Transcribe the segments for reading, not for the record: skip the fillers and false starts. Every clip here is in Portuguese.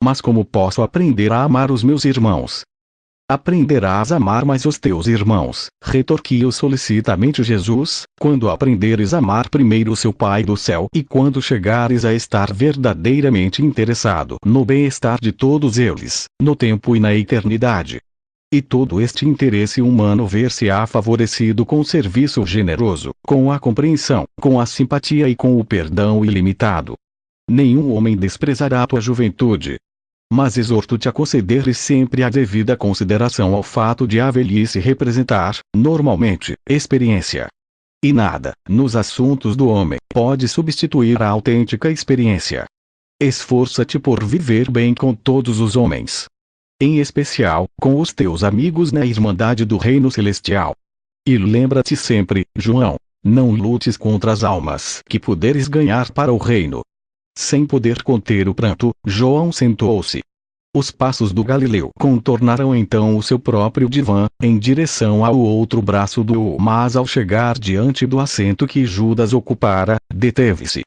Mas como posso aprender a amar os meus irmãos? Aprenderás a amar mais os teus irmãos, retorquiu solicitamente Jesus, quando aprenderes a amar primeiro seu Pai do céu e quando chegares a estar verdadeiramente interessado no bem-estar de todos eles, no tempo e na eternidade. E todo este interesse humano ver-se-á favorecido com o serviço generoso, com a compreensão, com a simpatia e com o perdão ilimitado. Nenhum homem desprezará a tua juventude. Mas exorto-te a concederes sempre a devida consideração ao fato de a velhice representar, normalmente, experiência. E nada, nos assuntos do homem, pode substituir a autêntica experiência. Esforça-te por viver bem com todos os homens. Em especial, com os teus amigos na Irmandade do Reino Celestial. E lembra-te sempre, João, não lutes contra as almas que puderes ganhar para o reino. Sem poder conter o pranto, João sentou-se. Os passos do Galileu contornaram então o seu próprio divã, em direção ao outro braço mas ao chegar diante do assento que Judas ocupara, deteve-se.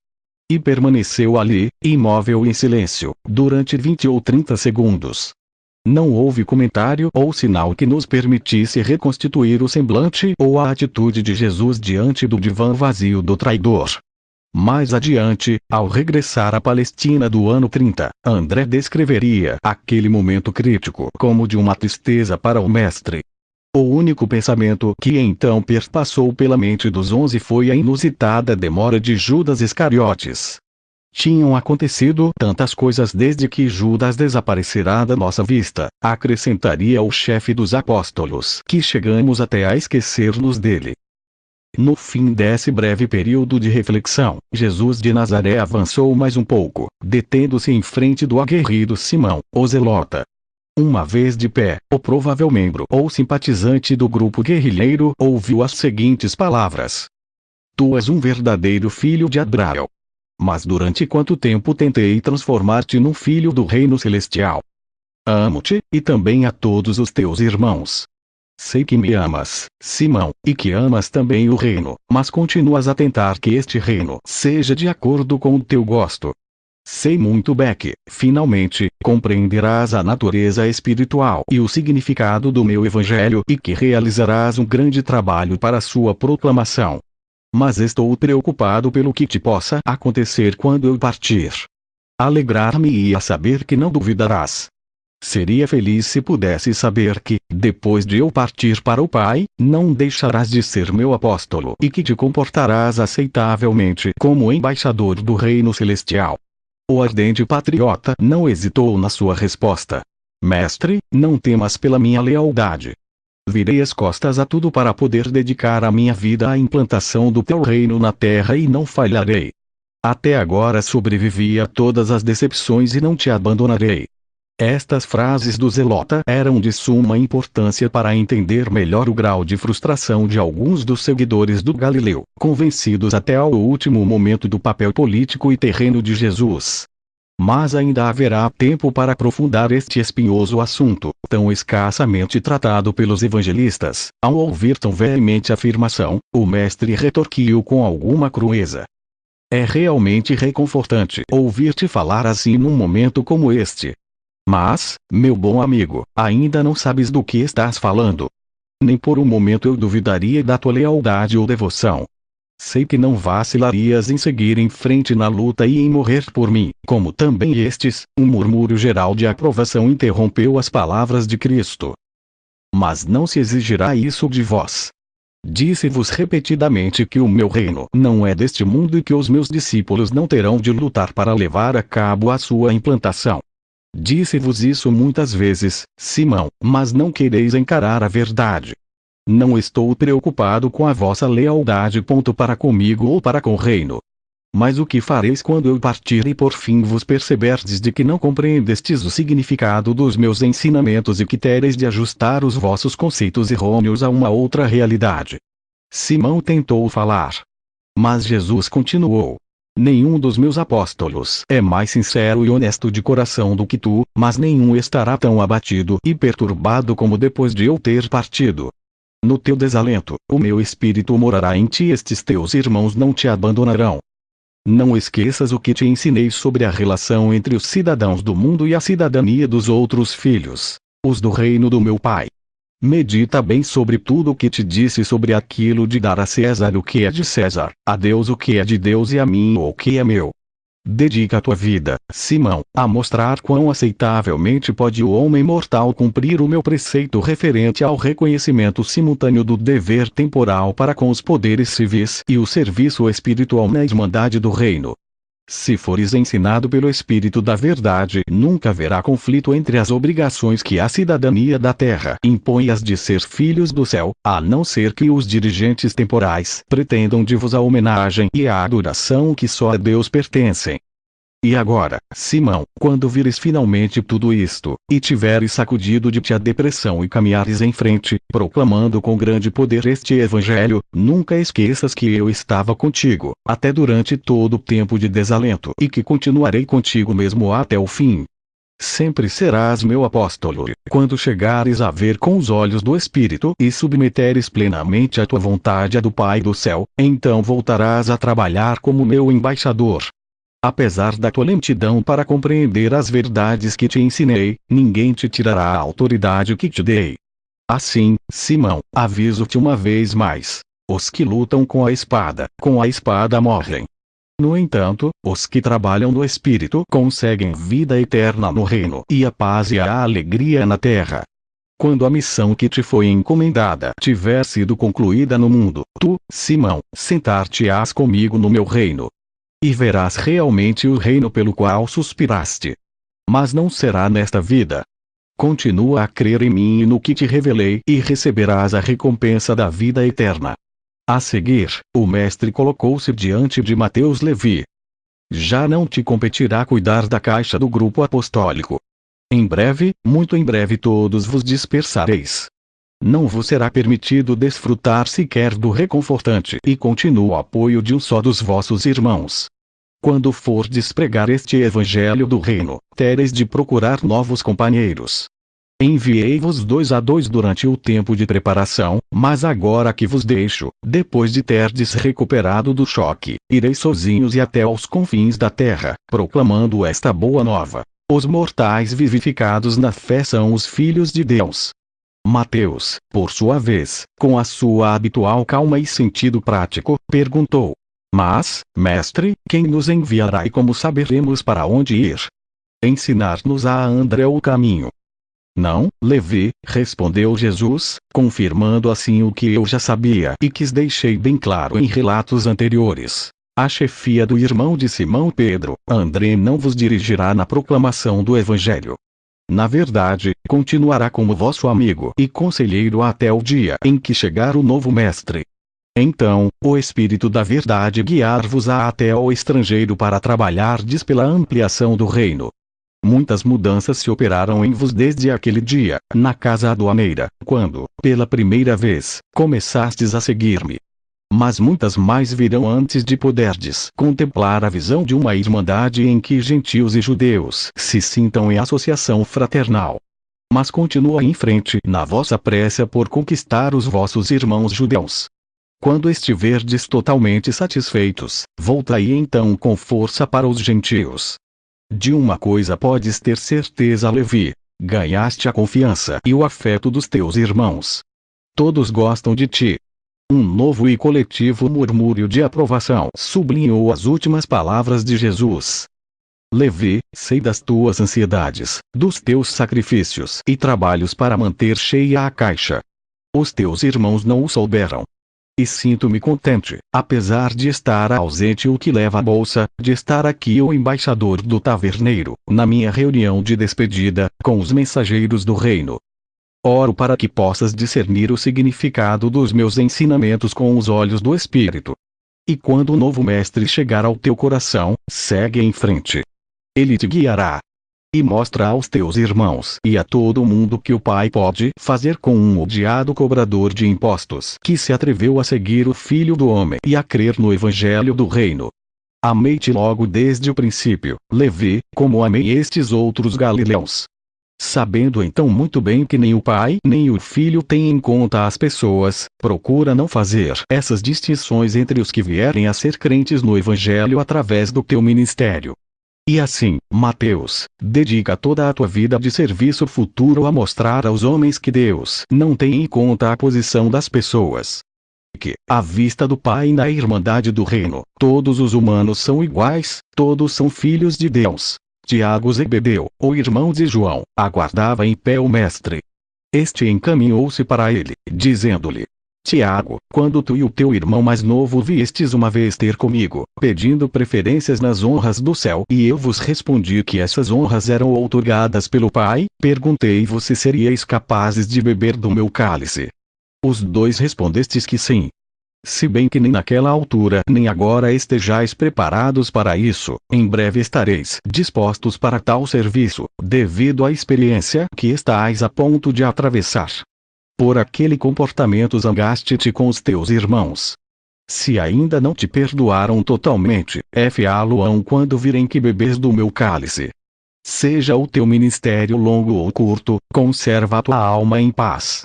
E permaneceu ali, imóvel em silêncio, durante 20 ou 30 segundos. Não houve comentário ou sinal que nos permitisse reconstituir o semblante ou a atitude de Jesus diante do divã vazio do traidor. Mais adiante, ao regressar à Palestina do ano 30, André descreveria aquele momento crítico como de uma tristeza para o mestre. O único pensamento que então perpassou pela mente dos 11 foi a inusitada demora de Judas Iscariotes. Tinham acontecido tantas coisas desde que Judas desaparecerá da nossa vista, acrescentaria o chefe dos apóstolos, que chegamos até a esquecer-nos dele. No fim desse breve período de reflexão, Jesus de Nazaré avançou mais um pouco, detendo-se em frente do aguerrido Simão, o zelota. Uma vez de pé, o provável membro ou simpatizante do grupo guerrilheiro ouviu as seguintes palavras: Tu és um verdadeiro filho de Abraão. Mas durante quanto tempo tentei transformar-te num filho do reino celestial? Amo-te, e também a todos os teus irmãos. Sei que me amas, Simão, e que amas também o reino, mas continuas a tentar que este reino seja de acordo com o teu gosto. Sei muito bem que, finalmente, compreenderás a natureza espiritual e o significado do meu evangelho e que realizarás um grande trabalho para sua proclamação. Mas estou preocupado pelo que te possa acontecer quando eu partir. Alegrar-me-ia saber que não duvidarás. Seria feliz se pudesse saber que, depois de eu partir para o Pai, não deixarás de ser meu apóstolo e que te comportarás aceitavelmente como embaixador do reino celestial. O ardente patriota não hesitou na sua resposta. Mestre, não temas pela minha lealdade. Virei as costas a tudo para poder dedicar a minha vida à implantação do teu reino na terra e não falharei. Até agora sobrevivi a todas as decepções e não te abandonarei. Estas frases do zelota eram de suma importância para entender melhor o grau de frustração de alguns dos seguidores do Galileu, convencidos até ao último momento do papel político e terreno de Jesus. Mas ainda haverá tempo para aprofundar este espinhoso assunto, tão escassamente tratado pelos evangelistas. Ao ouvir tão veemente afirmação, o mestre retorquiu com alguma crueza. É realmente reconfortante ouvir-te falar assim num momento como este. Mas, meu bom amigo, ainda não sabes do que estás falando. Nem por um momento eu duvidaria da tua lealdade ou devoção. Sei que não vacilarias em seguir em frente na luta e em morrer por mim, como também estes. Um murmúrio geral de aprovação interrompeu as palavras de Cristo. Mas não se exigirá isso de vós. Disse-vos repetidamente que o meu reino não é deste mundo e que os meus discípulos não terão de lutar para levar a cabo a sua implantação. Disse-vos isso muitas vezes, Simão, mas não quereis encarar a verdade. Não estou preocupado com a vossa lealdade para comigo ou para com o reino. Mas o que fareis quando eu partir e por fim vos perceberdes de que não compreendestes o significado dos meus ensinamentos e que tereis de ajustar os vossos conceitos errôneos a uma outra realidade? Simão tentou falar. Mas Jesus continuou. Nenhum dos meus apóstolos é mais sincero e honesto de coração do que tu, mas nenhum estará tão abatido e perturbado como depois de eu ter partido. No teu desalento, o meu espírito morará em ti e estes teus irmãos não te abandonarão. Não esqueças o que te ensinei sobre a relação entre os cidadãos do mundo e a cidadania dos outros filhos, os do reino do meu Pai. Medita bem sobre tudo o que te disse sobre aquilo de dar a César o que é de César, a Deus o que é de Deus e a mim o que é meu. Dedica a tua vida, Simão, a mostrar quão aceitavelmente pode o homem mortal cumprir o meu preceito referente ao reconhecimento simultâneo do dever temporal para com os poderes civis e o serviço espiritual na irmandade do reino. Se fores ensinado pelo Espírito da Verdade, nunca haverá conflito entre as obrigações que a cidadania da terra impõe e as de ser filhos do céu, a não ser que os dirigentes temporais pretendam de vos a homenagem e a adoração que só a Deus pertencem. E agora, Simão, quando vires finalmente tudo isto, e tiveres sacudido de ti a depressão e caminhares em frente, proclamando com grande poder este evangelho, nunca esqueças que eu estava contigo, até durante todo o tempo de desalento, e que continuarei contigo mesmo até o fim. Sempre serás meu apóstolo, quando chegares a ver com os olhos do Espírito e submeteres plenamente a tua vontade à do Pai do céu, então voltarás a trabalhar como meu embaixador. Apesar da tua lentidão para compreender as verdades que te ensinei, ninguém te tirará a autoridade que te dei. Assim, Simão, aviso-te uma vez mais: os que lutam com a espada morrem. No entanto, os que trabalham no Espírito conseguem vida eterna no reino e a paz e a alegria na terra. Quando a missão que te foi encomendada tiver sido concluída no mundo, tu, Simão, sentar-te-ás comigo no meu reino. E verás realmente o reino pelo qual suspiraste. Mas não será nesta vida. Continua a crer em mim e no que te revelei e receberás a recompensa da vida eterna. A seguir, o mestre colocou-se diante de Mateus Levi. Já não te competirá cuidar da caixa do grupo apostólico. Em breve, muito em breve todos vos dispersareis. Não vos será permitido desfrutar sequer do reconfortante e contínuo apoio de um só dos vossos irmãos. Quando fordes pregar este evangelho do reino, tereis de procurar novos companheiros. Enviei-vos 2 a 2 durante o tempo de preparação, mas agora que vos deixo, depois de terdes recuperado do choque, ireis sozinhos e até aos confins da terra, proclamando esta boa nova. Os mortais vivificados na fé são os filhos de Deus. Mateus, por sua vez, com a sua habitual calma e sentido prático, perguntou: mas, mestre, quem nos enviará e como saberemos para onde ir? Ensinar-nos a André o caminho. Não, Levi, respondeu Jesus, confirmando assim o que eu já sabia e que deixei bem claro em relatos anteriores. A chefia do irmão de Simão Pedro, André, não vos dirigirá na proclamação do Evangelho. Na verdade, continuará como vosso amigo e conselheiro até o dia em que chegar o novo mestre. Então, o Espírito da Verdade guiar-vos-á até ao estrangeiro para trabalhardes pela ampliação do reino. Muitas mudanças se operaram em vos desde aquele dia, na casa aduaneira, quando, pela primeira vez, começastes a seguir-me. Mas muitas mais virão antes de poderdes contemplar a visão de uma irmandade em que gentios e judeus se sintam em associação fraternal. Mas continua em frente na vossa pressa por conquistar os vossos irmãos judeus. Quando estiverdes totalmente satisfeitos, voltai então com força para os gentios. De uma coisa podes ter certeza, Levi: ganhaste a confiança e o afeto dos teus irmãos. Todos gostam de ti. Um novo e coletivo murmúrio de aprovação sublinhou as últimas palavras de Jesus. Levi, sei das tuas ansiedades, dos teus sacrifícios e trabalhos para manter cheia a caixa. Os teus irmãos não o souberam. E sinto-me contente, apesar de estar ausente o que leva a bolsa, de estar aqui o embaixador do taverneiro, na minha reunião de despedida, com os mensageiros do reino. Oro para que possas discernir o significado dos meus ensinamentos com os olhos do Espírito. E quando o novo mestre chegar ao teu coração, segue em frente. Ele te guiará. E mostra aos teus irmãos e a todo mundo que o Pai pode fazer com um odiado cobrador de impostos que se atreveu a seguir o Filho do Homem e a crer no Evangelho do Reino. Amei-te logo desde o princípio, Levi, como amei estes outros galileus. Sabendo então muito bem que nem o pai nem o filho têm em conta as pessoas, procura não fazer essas distinções entre os que vierem a ser crentes no Evangelho através do teu ministério. E assim, Mateus, dedica toda a tua vida de serviço futuro a mostrar aos homens que Deus não tem em conta a posição das pessoas. Que, à vista do Pai e na irmandade do reino, todos os humanos são iguais, todos são filhos de Deus. Tiago Zebedeu, o irmão de João, aguardava em pé o mestre. Este encaminhou-se para ele, dizendo-lhe: Tiago, quando tu e o teu irmão mais novo viestes uma vez ter comigo, pedindo preferências nas honras do céu, e eu vos respondi que essas honras eram outorgadas pelo Pai, perguntei-vos se seríeis capazes de beber do meu cálice. Os dois respondestes que sim. Se bem que nem naquela altura nem agora estejais preparados para isso, em breve estareis dispostos para tal serviço, devido à experiência que estais a ponto de atravessar. Por aquele comportamento zangaste-te com os teus irmãos. Se ainda não te perdoaram totalmente, fá-lo-ão quando virem que bebes do meu cálice. Seja o teu ministério longo ou curto, conserva a tua alma em paz.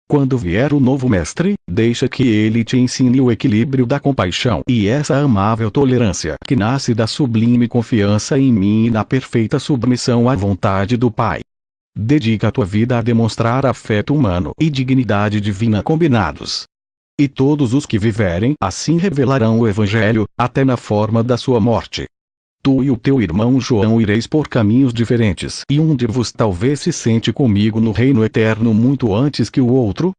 Quando vier o novo mestre, deixa que ele te ensine o equilíbrio da compaixão e essa amável tolerância que nasce da sublime confiança em mim e na perfeita submissão à vontade do Pai. Dedica a tua vida a demonstrar afeto humano e dignidade divina combinados. E todos os que viverem assim revelarão o Evangelho, até na forma da sua morte. Tu e o teu irmão João ireis por caminhos diferentes, e um de vos talvez se sente comigo no reino eterno muito antes que o outro,